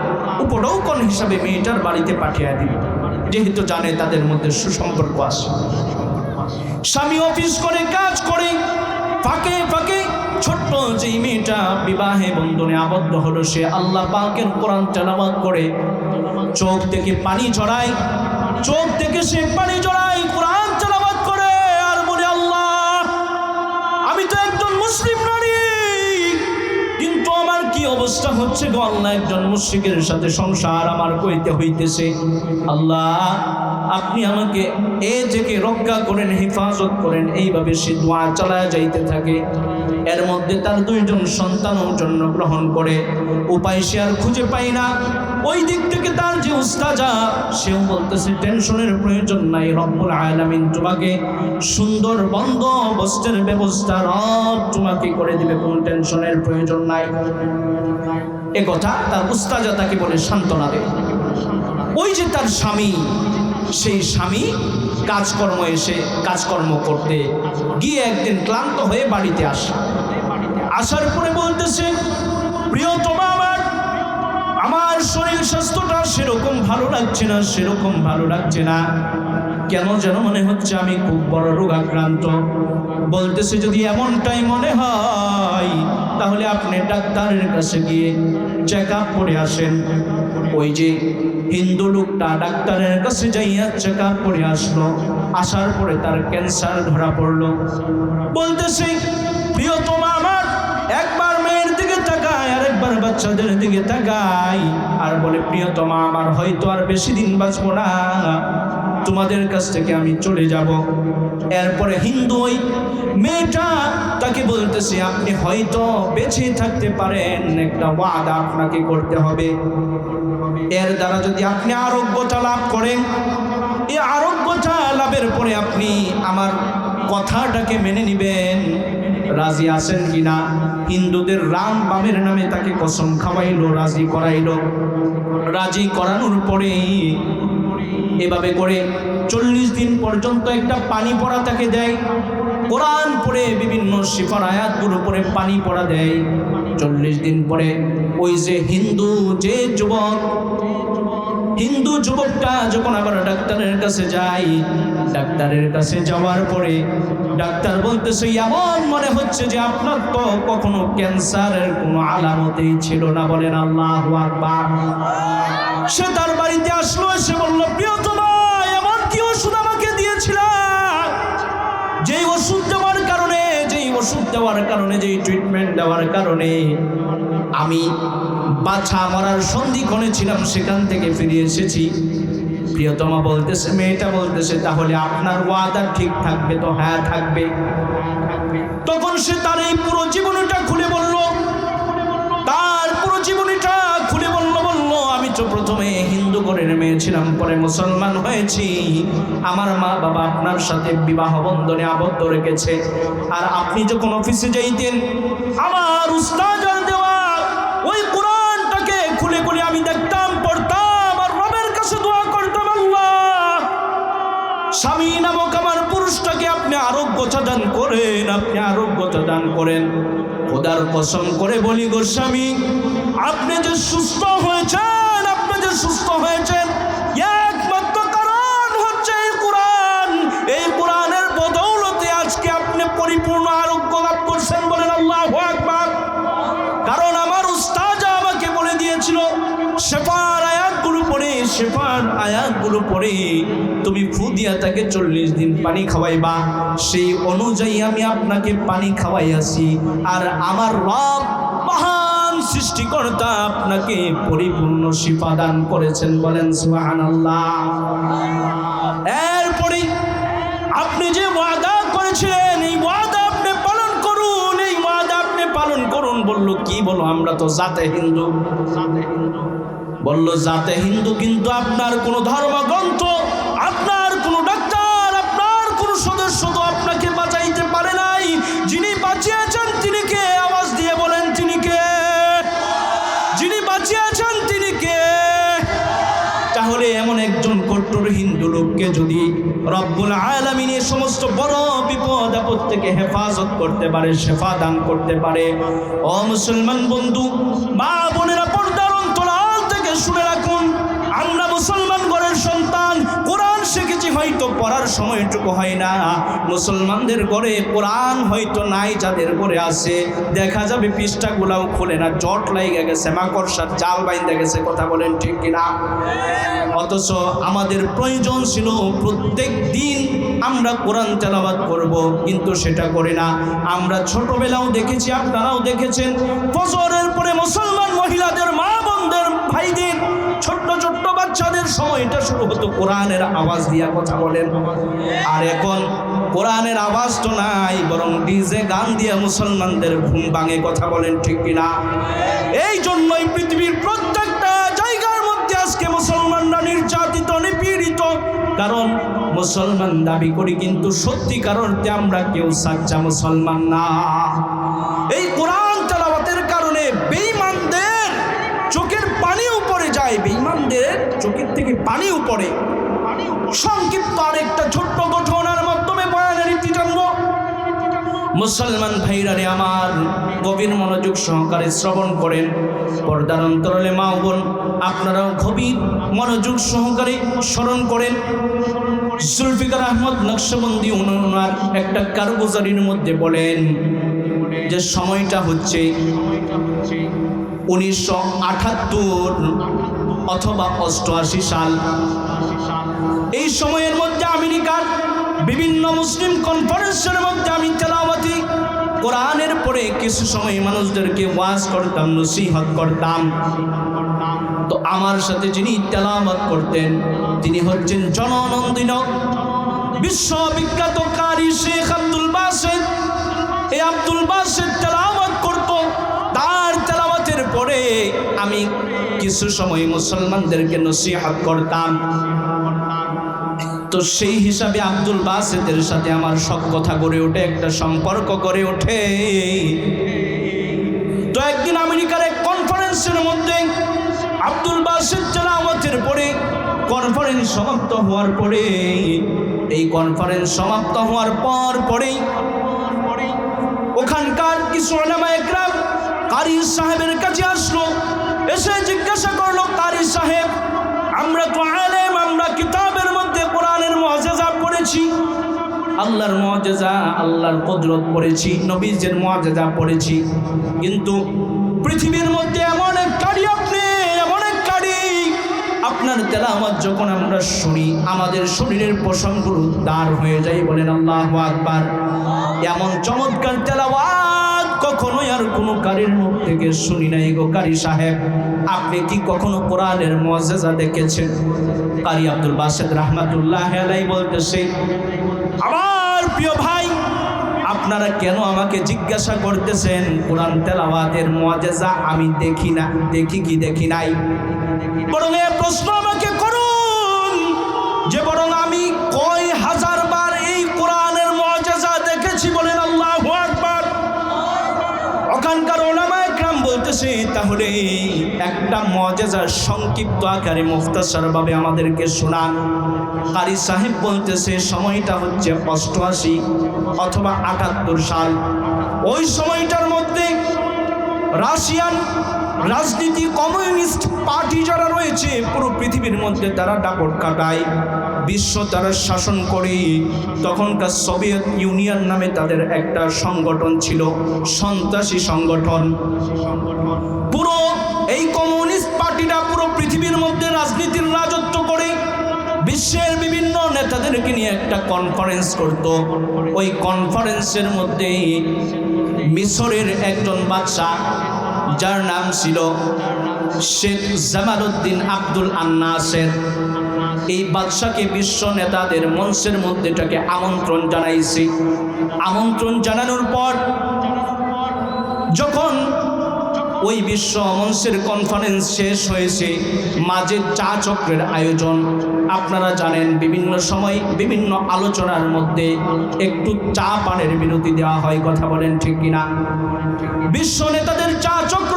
উপঢৌকন হিসাবে মেয়েটার বাড়িতে পাঠিয়ে দিল, যেহেতু জানে তাদের মধ্যে সুসম্পর্ক আছে। স্বামী অফিস করে, কাজ করে, ফাঁকে ফাঁকে ছোট্ট যে মেয়েটা বিবাহে বন্ধনে আবদ্ধ হলো, সে আল্লাহ পাকের কোরআন তেলাওয়াত করে চোখ থেকে পানি ঝরায়, চোখ থেকে সে পানি ঝরায়, কোরআন তেলাওয়াত করে আর বলে, আল্লাহ আমি তো একজন মুসলিম নারী, কিন্তু আমার কি অবস্থা হচ্ছে গো আল্লাহ, একজন মুশরিকের সাথে সংসার আমার কইতে হইতেছে। আল্লাহ আপনি আমাকে এ থেকে রক্ষা করেন, হেফাজত করেন। এইভাবে সে দোয়া চালায় যাইতে থাকে। এর মধ্যে তার দুইজন সন্তানও জন্মগ্রহণ করে। উপায় সে আর খুঁজে পায় না। ওই দিক থেকে তার যে উস্তাজা, সেও বলতেছে টেনশনের প্রয়োজন নাই, রব্বুল আলামিন তোমাকে সুন্দর বন্দোবস্তের ব্যবস্থা রব তোমাকে করে দিবে, কোনো টেনশনের প্রয়োজন নাই। এ কথা তার উস্তাজা তাকে বলে সান্ত্বনা দেয়। ওই যে তার স্বামী, সেই স্বামী কাজকর্ম করতে গিয়ে একদিন ক্লান্ত হয়ে বাড়িতে আসার পরে বলতেছে, প্রিয়তমা আমার শরীর স্বাস্থ্যটা সেরকম ভালো লাগছে না, কেন যেন মনে হচ্ছে আমি খুব বড় রোগাক্রান্ত। বলতেছে যদি এমনটাই মনে হয় তাহলে আপনি ডাক্তারের কাছে গিয়ে চেক আপ করে আসেন। ওই যে হিন্দু লোকটা ডাক্তারের কাছে যাইয়া চেক আপ করে আসলো। আসার পরে তার ক্যান্সার ধরা পড়লো। বলতেছে প্রিয়তমা আমার একবার মেয়ের দিকে তাকায় আর একবার বাচ্চাদের দিকে তাকায় আর বলে, প্রিয়তমা আমার হয়তো আর বেশি দিন বাঁচবো না, তোমাদের কাছ থেকে আমি চলে যাব। এরপরে হিন্দু ওই মেয়েটা তাকে বলতেছে, আপনি হয়তো বেঁচে থাকতে পারেন, একটা ওয়াদা আপনাকে করতে হবে। এর দ্বারা যদি আপনি আরোগ্যতা লাভ করেন, এই আরোগ্যতা লাভের পরে আপনি আমার কথাটাকে মেনে নেবেন। রাজি আছেন কিনা? হিন্দুদের রাম বামের নামে তাকে কসম খাওয়াইলো, রাজি করাইলো। রাজি করানোর পরে এভাবে করে 40 দিন পর্যন্ত একটা পানি পড়া তাকে দেয়। কোরআন পড়ে বিভিন্ন শিফার আয়াতগুলো পড়ে পানি পড়া দেয়। 40 দিন পরে ওই যে হিন্দু যুবকটা যখন আবার ডাক্তারের কাছে যায়, ডাক্তারের কাছে যাওয়ার পরে ডাক্তার বলতেছে এমন মনে হচ্ছে যে আপনার তো কখনো ক্যান্সারের কোনো আলামতই ছিল না। বলেন আল্লাহু আকবার। সে তার বাড়িতে আসলো, এসে বলল প্রিয়তমা এমন কি ওষুধ আমাকে দিয়েছিলা, যেই ওষুধ দেওয়ার কারণে যেই ট্রিটমেন্ট দেওয়ার কারণে আমি বাছা মরার সন্ধিক্ষণে ছিলাম, সেখান থেকে ফিরে এসেছি। প্রিয়তমা বলতেছে, মেয়েটা বলতেছে তাহলে আপনার ওয়াদা ঠিক থাকবে তো? হ্যাঁ থাকবে। তখন সে তার এই পুরো জীবনীটা খুলে বলল, আমি তো প্রথমে হিন্দু ঘরের মেয়ে ছিলাম, পরে মুসলমান হয়েছি। আমার মা বাবা আপনার সাথে বিবাহ বন্ধনে আবদ্ধ রেখেছে। আর আপনি যখন অফিসে যাইতেন, আমার উস্তাদের দেওয়া ওই কোরআনটাকে খুলে খুলে আমি দেখতাম, পড়তাম আর রবের কাছে দোয়া করতাম, আল্লাহ স্বামী নামক আমার পুরুষটাকে আপনি আরোগ্যতা দান করেন, খোদার কসম করে বলি গো স্বামী, আপনি যে সুস্থ হয়েছেন একমাত্র কারণ হচ্ছে এই কোরআন। এই কোরআনের বদৌলতে আজকে আপনি পরিপূর্ণ আরোগ্য লাভ করছেন। বলেন আল্লাহু আকবার। কারণ আমার উস্তাদ আমাকে বলে দিয়েছিল শেফার আয়াতগুলো পড়ে তুমি ফু দিয়া তাকে 40 দিন পানি খাওয়াইবা। সেই অনুযায়ী আমি আপনাকে পানি খাওয়াইয়াছি। আর আমার রব মহান সৃষ্টিকর্তা আপনাকে পরিপূর্ণ শিফা দান করেছেন। বলেন সুবহানাল্লাহ। এরপরে আপনি যে ওয়াদা করেছিলেন, এই ওয়াদা আপনি পালন করুন। বলল কি? বলো আমরা তো জাতে হিন্দু। বলল জাতে হিন্দু, কিন্তু আপনার কোনো ধর্মগ্রন্থ, আপনার কোনো ডাক্তার, আপনার কোনো সদস্য তো আপনাকে বাঁচাইতে পারে নাই। যিনি বাঁচিয়েছেন তিনি কে? আওয়াজ দিয়ে বলেন তিনি কে? যিনি বাঁচিয়েছেন তিনি কে? তাহলে এমন একজন কট্টর হিন্দু লোককে যদি রব্বুল আলামিন এই সমস্ত বড় বিপদ আপদ থেকে হেফাজত করতে পারে, শেফা দান করতে পারে, ও মুসলমান বন্ধু, মা বোনেরা পর্দার অন্তরাল থেকে শুনে রাখুন, আমরা মুসলমান ঘরের সন্তান, কোরআন শিখেছি, হয়তো পড়ার সময়টুকু হয় না। মুসলমানদের ঘরে কোরআন হয়তো নাই, যাদের ঘরে আছে দেখা যাবে পৃষ্ঠাগুলাও খোলে না, জট লাগে গেছে, মাকড়সার জাল বাইন্ধে গেছে। কথা বলেন ঠিক কিনা? অথচ আমাদের প্রয়োজন ছিল প্রত্যেক দিন আমরা কোরআন তেলাওয়াত করব, কিন্তু সেটা করি না। আমরা ছোটবেলাও দেখেছি, আপনারাও দেখেছেন, ফজরের পরে মুসলমান মহিলাদের, মা বোনদের, ভাইদের, ছোট্ট ছোট্ট বাচ্চাদের সময়টা শুরু হতো কোরআনের আওয়াজ দিয়া। কথা বলেন। আর এখন কোরআনের আওয়াজ তো নাই, বরং ডিজে গান দিয়ে মুসলমানদের ঘুম ভাঙে। কথা বলেন ঠিক কিনা? এই জন্যই পৃথিবীর প্রত্যেকটা জায়গার মধ্যে আজকে মুসলমানরা নির্যাতিত, নিপীড়িত। কারণ মুসলমান দাবি করি, কিন্তু সত্যিকার অর্থে আমরা কেউ সাচ্চা মুসলমান না। এই কোরআন তেলাওয়াতের কারণে বেঈমানদের চোখের পানি উপরে যায়, বেঈমানদের চোখের থেকে পানি উপরে। সংক্ষিপ্ত আরেকটা ছোট্ট ঘটনার মাধ্যমে বয়ানের ইতি টানব। মুসলমান ভাইরা রে আমার, গভীর মনোযোগ সহকারে শ্রবণ করেন। পর্দার অন্তরালে মা বোন, আপনারাও গভীর মনোযোগ সহকারে স্মরণ করেন। জুলফিকার আহমদ নকশবন্দি ওনার একটা কারগুজারির মধ্যে বলেন যে সময়টা হচ্ছে 1978 অথবা 88 সাল। এই সময়ের মধ্যে আমেরিকার বিভিন্ন মুসলিম কনফারেন্সের মধ্যে আমি তেলাওয়াতি কোরআনের পরে কিছু সময় মানুষদেরকে ওয়াজ করতাম, নসিহত করতাম। তো আমার সাথে যিনি তেলাওয়াত করতেন তিনি হচ্ছেন জননন্দিত বিশ্ববিখ্যাত কারি শেখ আব্দুল বাসেত। এই আব্দুল বাসেত তেলাওয়াত করত। তার তেলাওয়াতের পরে আমি কিছু সময় মুসলমানদেরকে নসিহত করতাম। তো সেই হিসাবে আব্দুল বাসেতের সাথে আমার সব কথা গড়ে ওঠে, একটা সম্পর্ক গড়ে ওঠে। তো একদিন আমেরিকার এক কনফারেন্সের মধ্যে আব্দুল বাসেত তেলাওয়াতের পরে কনফারেন্স সমাপ্ত হওয়ার পরে, এই কনফারেন্স সমাপ্ত হওয়ার পরেই ওখানকার কিছু উলামায়ে কেরাম কারি সাহেবের কাছে আসলো, এসে জিজ্ঞাসা করলো, কারি সাহেব, আমরা তো আলেম, আমরা কিতাবের মধ্যে কোরআনের মুআজিজা পড়েছি, আল্লাহর মুআজিজা, আল্লাহর কুদরত পড়েছি, নবীজির মুআজিজা পড়েছি, কিন্তু পৃথিবীর মধ্যে এমন এক কারি আপনি, এমন এক কারি, আপনার তেলাওয়াত যখন আমরা শুনি আমাদের শরীরের পশমগুলো দাঁড় হয়ে যায়। বলেন আল্লাহু আকবার। এমন চমৎকার তেলাওয়াত কখনোই আর কোনো কারির মুখ থেকে শুনি নাই গো কারি সাহেব। আপনি কি কখনো কোরআনের মুআজিজা দেখেছেন? কারি আব্দুল বাসিত রাহমাতুল্লাহ আলাইহি বলতেছে, আমার প্রিয় ভাই, আপনারা কেন আমাকে জিজ্ঞাসা করতেছেন কোরআন তেলাওয়াতের মুআজিজা আমি দেখি না, দেখি কি দেখি নাই? বরং এই প্রশ্ন আমাকে করুন যে বরং আমি কয় হাজার বার এই কোরআনের মুআজিজা দেখেছি। বলেন আল্লাহু আকবার। ওখানকার উলামায়ে কেরাম বলতেছে, তাহলে একটা মুআজিজার সংক্ষিপ্ত আকারে মুখতাসার ভাবে আমাদেরকে শোনান। কারি সাহেব বলতেছে, সময়টা হচ্ছে 88 অথবা 78 সাল। ওই সময়টার মধ্যে রাশিয়ান রাজনীতি, কমিউনিস্ট পার্টি যারা রয়েছে পুরো পৃথিবীর মধ্যে তারা দাপট কাটায়, বিশ্ব তারা শাসন করে। তখনকার সোভিয়েত ইউনিয়ন নামে তাদের একটা সংগঠন ছিল, সন্ত্রাসী সংগঠন। পুরো এই কমিউনিস্ট পার্টিটা পুরো পৃথিবীর মধ্যে রাজনীতির রাজত্ব করে, বিশ্বের বিভিন্ন নেতাদেরকে নিয়ে একটা কনফারেন্স করত। ওই কনফারেন্সের মধ্যে মিশরের একজন বাদশাহ, যার নাম ছিল শেখ জামালউদ্দিন আব্দুল আন্নাসের, এই বাদশাকে বিশ্ব নেতাদের মঞ্চের মধ্যে তাকে আমন্ত্রণ জানাইছে। আমন্ত্রণ জানানোর পর যখন ওই বিশ্ব মঞ্চের কনফারেন্স শেষ হয়েছে, মাঝে চা চক্রের আয়োজন। আপনারা জানেন বিভিন্ন সময় বিভিন্ন আলোচনার মধ্যে একটু চা পানের বিরতি দেওয়া হয়, কথা বলেন ঠিক কিনা? বিশ্ব নেতাদের চা চক্র,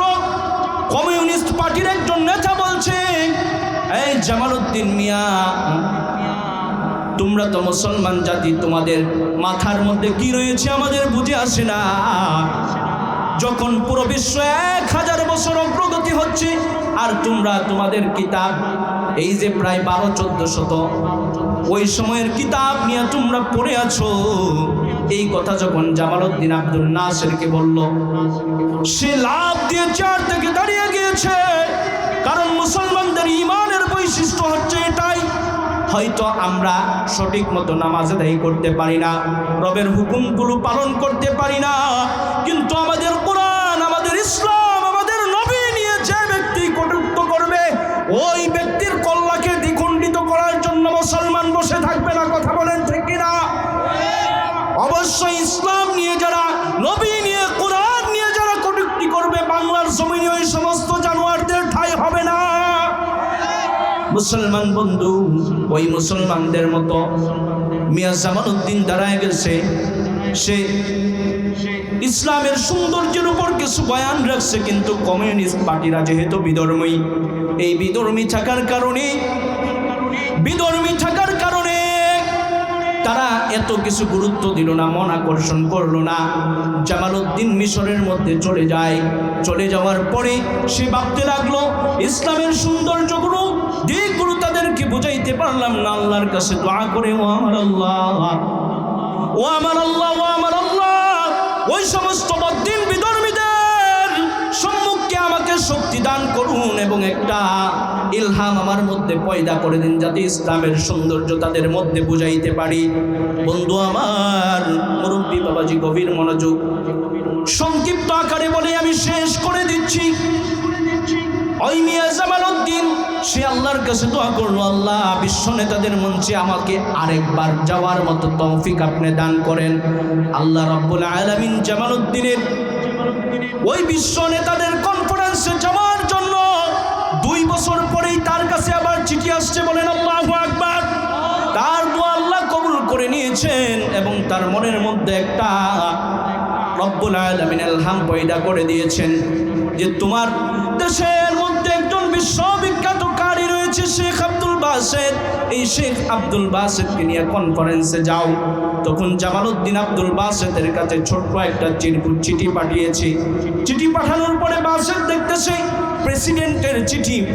কমিউনিস্ট পার্টির একজন নেতা বলছে, এই জামালউদ্দিন মিয়া, তোমরা তো মুসলমান জাতি, তোমাদের মাথার মধ্যে কি রয়েছে আমাদের বুঝে আসে না। যখন পুরো বিশ্ব 1000 বছর অগ্রগতি হচ্ছে আর তোমরা তোমাদের কিতাব, এই যে প্রায় 1200-1400 ওই সময়ের কিতাব নিয়ে তোমরা পড়ে আছো। এই কথা যখন জামালউদ্দিন আব্দুল নাসেরকে বলল, সে লাভ দিয়ে চেয়ার থেকে দাঁড়িয়ে গিয়েছে। কারণ মুসলমানদের ঈমানের বৈশিষ্ট্য হচ্ছে এটাই, হয়তো আমরা সঠিক মতো নামাজ আদায় করতে পারি না, রবের হুকুমগুলো পালন করতে পারি না, কিন্তু আমাদের কোরআন, আমাদের ইসলাম, আমাদের নবী নিয়ে যে ব্যক্তি কটূক্তি করবে, ওই ব্যক্তির কল্যাণকে দ্বিখণ্ডিত করার জন্য মুসলমান বসে থাকবে না, কথা বলেন ঠিক কিনা? অবশ্যই ইসলাম নিয়ে যারা, নবী নিয়ে, কোরআন নিয়ে যারা কটূক্তি করবে, বাংলার জমিনে ওই সমস্ত জানোয়ারদের ঠাঁই হবে না। মুসলমান বন্ধু, ওই মুসলমানদের মতো মিয়া জামালউদ্দিন দাঁড়ায় গেছে। সে ইসলামের সৌন্দর্যের উপর কিছু বয়ান রাখছে, কিন্তু কমিউনিস্ট পার্টিরা যেহেতু বিধর্মী, এই বিধর্মী থাকার কারণে তারা এত কিছু গুরুত্ব দিল না, মন আকর্ষণ করলো না। জামালউদ্দিন মিশরের মধ্যে চলে যায়। চলে যাওয়ার পরে সে ভাবতে লাগলো, ইসলামের সৌন্দর্যগুলো, দিকগুলো তাদেরকে বুঝাইতে পারলাম না। আল্লাহর কাছে দোয়া করে, ও আমার আল্লাহ, ও আমার আল্লাহ, ও আমার আল্লাহ, ওই সমস্ত বদ্দিন বিধর্মীদের সম্মুখে আমাকে শক্তি দান করুন এবং একটা ইলহাম আমার মধ্যে পয়দা করে দিন, যাতে ইসলামের সৌন্দর্য তাদের মধ্যে বুঝাইতে পারি। বন্ধু আমার, মুরব্বী বাবাজি, গভীর মনোযোগ। সংক্ষিপ্ত আকারে বলে আমি শেষ করে দিচ্ছি। ওই মিয়া জামালউদ্দিন সে আল্লাহর কাছে দোয়া করলো, আল্লাহ, বিশ্ব নেতাদের মঞ্চে আমাকে আরেকবার যাওয়ার মতো তৌফিক আপনি দান করেন। আল্লাহ রাব্বুল আলামিন জামালউদ্দিনের ওই বিশ্ব নেতাদের কনফারেন্সে যাওয়ার জন্য 2 বছর পরেই তার কাছে আবার চিঠি আসছে। বলেন আল্লাহু আকবার। তার দোয়া আল্লাহ কবুল করে নিয়েছেন এবং তার মনের মধ্যে একটা রব্বুল আলামিন ইলহাম পয়দা করে দিয়েছেন যে তোমার দেশের মধ্যে একজন বিশ্ববিখ্যাত কারি রয়েছে, শেখ আব্দুল বাসেত, এই শেখ আব্দুল বাসেতকে নিয়ে কনফারেন্সে যাও। তখন জামালউদ্দিন আব্দুল বাসেতের কাছে ছোট্ট একটা চিঠি পাঠিয়েছে। চিঠি পাঠানোর পরে বাসেত দেখতেছে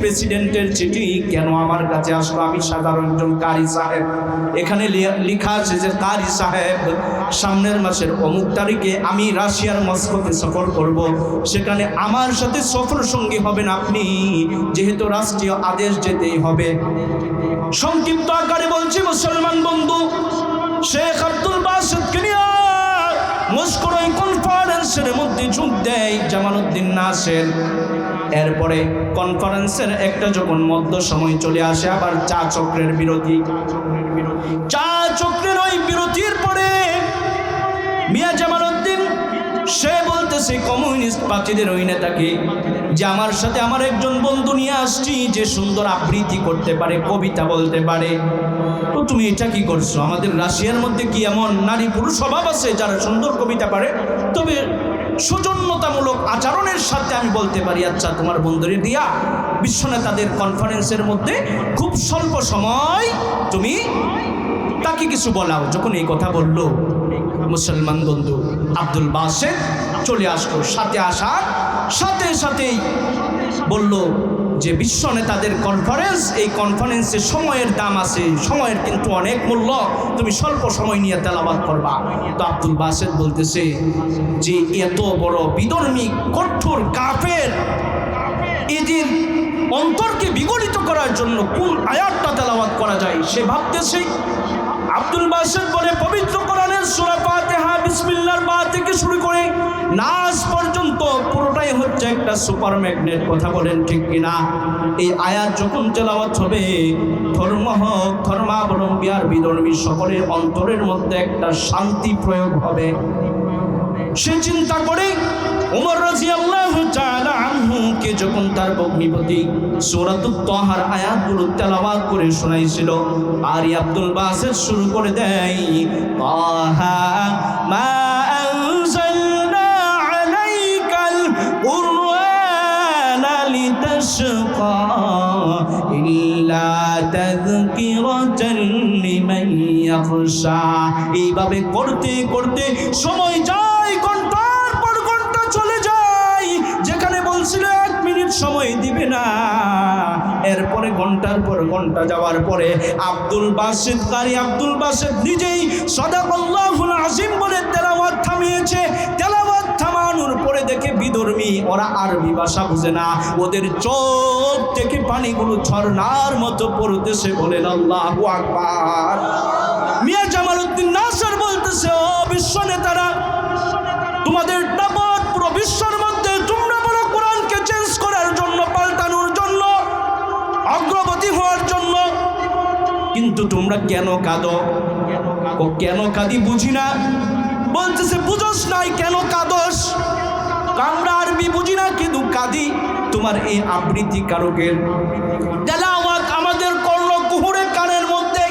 প্রেসিডেন্টের চিঠি কেন আমার কাছে আসলো? আমি সাধারণ একজন কারি সাহেব, এখানে লেখা আছে যে কারি সাহেব সামনের মাসের অমুক তারিখে আমি রাশিয়ার মস্কোতে সফর করব, সেখানে আমার সাথে সফর সঙ্গী হবেন আপনি, যেহেতু রাষ্ট্রীয় আদেশ যেতেই হবে। সংক্ষিপ্ত আকারে বলছি মুসলমান বন্ধু, শেখ আব্দুল বাসেতকে নিয়ে মস্কোর ওই কনফারেন্সের মধ্যে যোগ দেয় জামালউদ্দিন নাসের। এরপরে কনফারেন্সের একটা যখন মধ্য সময় চলে আসে, আবার চা চক্রের বিরতি। চা চক্রের ওই বিরতির পরে মিয়া জামালউদ্দিন সে বলতেছে কমিউনিস্ট পার্টিদের ওই নেতাকে যে আমার সাথে আমার একজন বন্ধু নিয়ে আসছি যে সুন্দর আবৃত্তি করতে পারে, কবিতা বলতে পারে। তো তুমি এটা কি করছো? আমাদের রাশিয়ার মধ্যে কি এমন নারী পুরুষ স্বভাব আছে যারা সুন্দর কবিতা পারে? তবে সৌজন্যতামূলক আচরণের সাথে আমি বলতে পারি, আচ্ছা তোমার বন্ধুরে দিয়া বিশ্বনেতাদের কনফারেন্সের মধ্যে খুব স্বল্প সময় তুমি তাকে কিছু বলাও। যখন এই কথা বলল মুসলমান বন্ধু আব্দুল বাসেত চলে আসলো। সাথে আসার সাথে সাথেই বলল যে বিশ্ব নেতাদের কনফারেন্স, এই কনফারেন্সের সময়ের দাম আছে, সময়ের কিন্তু অনেক মূল্য, তুমি স্বল্প সময় নিয়ে তেলাওয়াত করবা। তো আব্দুল বাসেত বলতেছে যে এত বড় বিধর্মী কঠোর কাফের এদের অন্তরকে বিগলিত করার জন্য কোন আয়াতটা তেলাওয়াত করা যায় সে ভাবতেছে। আব্দুল বাসেত বলে পবিত্র কোরআনের সূরা ফাতিহা বিসমিল্লাহর বা থেকে শুরু করে নাস পর্যন্ত পুরোটাই হচ্ছে একটা সুপার ম্যাগনেট। কথা বলেন ঠিক কিনা? এই আয়াত যখন তেলাওয়াত হবে ধর্ম হোক ধর্মাবলম্বী আর বিধর্মী সকলের অন্তরের মধ্যে একটা শান্তি প্রয়োগ হবে। সে চিন্তা করে ওমর রাদিয়াল্লাহু তাআলা আনহুকে যখন তার ভগ্নিপতি সূরাতুত তাহার আয়াতগুলো তেলাওয়াত করে শোনাইছিল, আর আব্দুল বাসেত শুরু করে দেয় তাহা মা আনজালনা আলাইকাল কুরআনা লিতাশকা ইল্লা তাযকিরাতাল লিমান ইয়াখশা। এইভাবে করতে করতে সময় যায়, ঘন্টার পর ঘন্টা চলে যায়। যেখানে বলছিল 1 মিনিট সময় দিবে না, এরপরে ঘন্টার পর ঘন্টা যাওয়ার পরে আব্দুল বাসেত কারি আব্দুল বাসেত নিজেই সাদাকাল্লাহুল আযীম বলে তেলাওয়াত থামিয়েছে। তেলাওয়াত থামানোর পরে দেখে বিধর্মী, ওরা আরবি ভাষা বুঝে না, ওদের চোখ থেকে পানিগুলো ঝর্ণার মতো পড়তেছে। বলেন আল্লাহু আকবার। মিয়া জামালউদ্দিন নাসের বলতেছে, ও বিশ্ব নেতারা, তোমাদের দাপট পুরো বিশ্বের মধ্যে, তোমরা বলো কোরআনকে চেঞ্জ করার জন্য, পাল্টানোর জন্য, অগ্রগতি হওয়ার জন্য, কিন্তু তোমরা কেন কাঁদো? কেন কাঁদি বুঝি না। বলতেছে বুঝোস নাই কেন কাঁদোস? আমরা আরবি বুঝি না কিন্তু কাঁদি তোমার এই আবৃত্তি কারকের তেলাওয়াত আমাদের কর্ণকুহরে কানের মধ্যে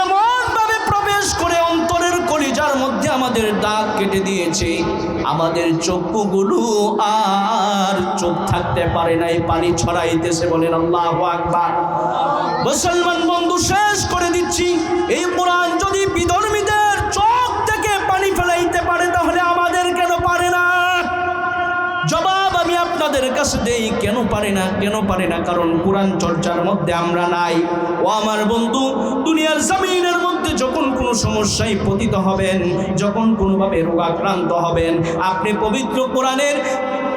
এমনভাবে প্রবেশ করে অন্তরের কলিজার মধ্যে আমাদের দাগ কেটে দিয়েছে, আমাদের চক্ষুগুলো আর চোখ থাকতে পারে নাই, পানি ছড়াইতেছে। বলেন আল্লাহু আকবার। মুসলমান বন্ধু শেষ করে দিচ্ছি, এই কোরআন যদি বিধর্মীদের চোখ থেকে পানি ফেলাইতে পারে তাহলে আমাদের কেন পারে না? জবাব আমি আপনাদের কাছে দেই, কেন পারে না? কেন পারে না? কারণ কোরআন চর্চার মধ্যে আমরা নাই। ও আমার বন্ধু, দুনিয়ার জমিনের মধ্যে যখন কোনো সমস্যায় পতিত হবেন, যখন কোনোভাবে রোগাক্রান্ত হবেন, আপনি পবিত্র কোরআনের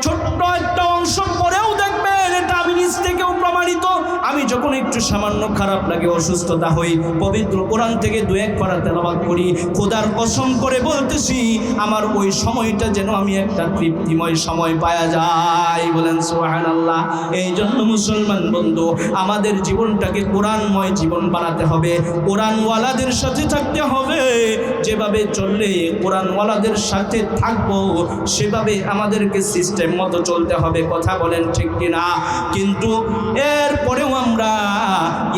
ছোট্ট একটা অংশ পড়েও দেখবেন এটা আমি নিজ থেকেও প্রমাণিত। আমি যখন একটু সামান্য খারাপ লাগে, অসুস্থতা হই, পবিত্র কোরআন থেকে 2-1 পারা তেলাওয়াত করি, খোদার কসম করে বলতেছি আমার ওই সময়টা যেন আমি একটা তৃপ্তিময় সময় পাওয়া যায়। বলেন সুবহানাল্লাহ। এই জন্য মুসলমান বন্ধু, আমাদের জীবনটাকে কোরআনময় জীবন বানাতে হবে, কোরআনওয়ালাদের সাথে থাকতে হবে। যেভাবে চললে কোরআনওয়ালাদের সাথে থাকবো সেভাবে আমাদেরকে সিস্টেম মতো চলতে হবে। কথা বলেন ঠিক কিনা? কিন্তু কিন্তু এরপরেও আমরা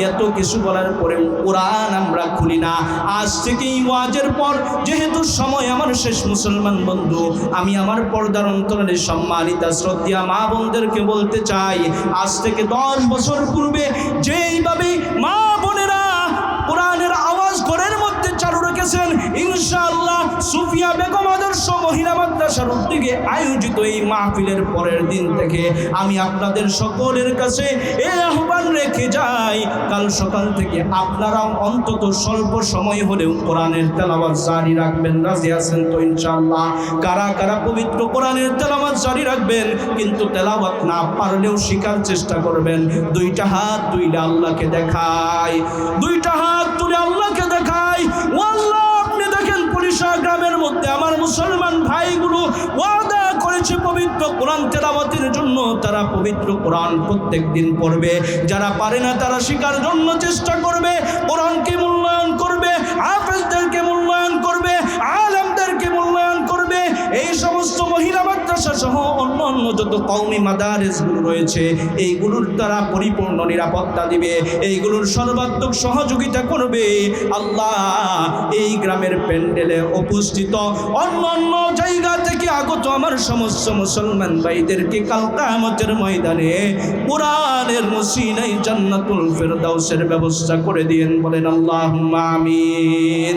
এত কিছু বলার পরেও কোরআন আমরা খুলি না। আজ থেকেই ওয়াজের পর যেহেতু সময় আমার শেষ, মুসলমান বন্ধু, আমি আমার পর্দার অন্তরালে সম্মানিতা শ্রদ্ধা মা বোনদেরকে বলতে চাই, আজ থেকে 10 বছর পূর্বে যেইভাবে মা বোনেরা কোরআনের আওয়াজ ঘরের মধ্যে চালু রেখেছেন, ইনশাআল্লাহ সুফিয়া বেগম আদর্শ মহিলা মাদ্রাসার উদ্যোগে আয়োজিত এই মাহফিলের পরের দিন থেকে আমি আপনাদের সকলের কাছে এই আহ্বান রেখে যাই, কাল সকাল থেকে আপনারাও অন্তত স্বল্প সময় হলেও কোরআনের তেলাওয়াত জারি রাখবেন। রাজি আছেন তো ইনশাআল্লাহ? কারা কারা পবিত্র কোরআনের তেলাওয়াত জারি রাখবেন, কিন্তু তেলাওয়াত না পারলেও শেখার চেষ্টা করবেন? দুইটা হাত তুলে আল্লাহকে দেখাই, দুইটা হাত তুলে আল্লাহকে দেখাই। ও আল্লাহ, আপনি দেখেন পুলিশা গ্রামের মধ্যে আমার মুসলমান ভাইগুলো ওয়াদা করেছে পবিত্র কোরআন তেলাওয়াতের জন্য, তারা পবিত্র কোরআন প্রত্যেক দিন পড়বে। যারা পারে না তারা শেখার জন্য চেষ্টা করবে, কোরআনকে মূল্যায়ন করবে, হাফেজদেরকে মূল্যায়ন করবে, আলেমদেরকে মূল্যায়ন করবে। এই সমস্ত মহিলা মাদ্রাসা সহ অন্যান্য যত কওমি মাদারিসগুলো রয়েছে এইগুলোর তারা পরিপূর্ণ নিরাপত্তা দিবে, এইগুলোর সর্বাত্মক সহযোগিতা করবে। আল্লাহ, এই গ্রামের প্যান্ডেলে উপস্থিত অন্যান্য জায়গা থেকে আগত আমার সমস্ত মুসলমান ভাইদেরকে কাল কিয়ামতের ময়দানে কোরআনের মসজিদে জান্নাতুল ফেরদাউসের ব্যবস্থা করে দিয়েন। বলেন আল্লাহুম্মা আমিন।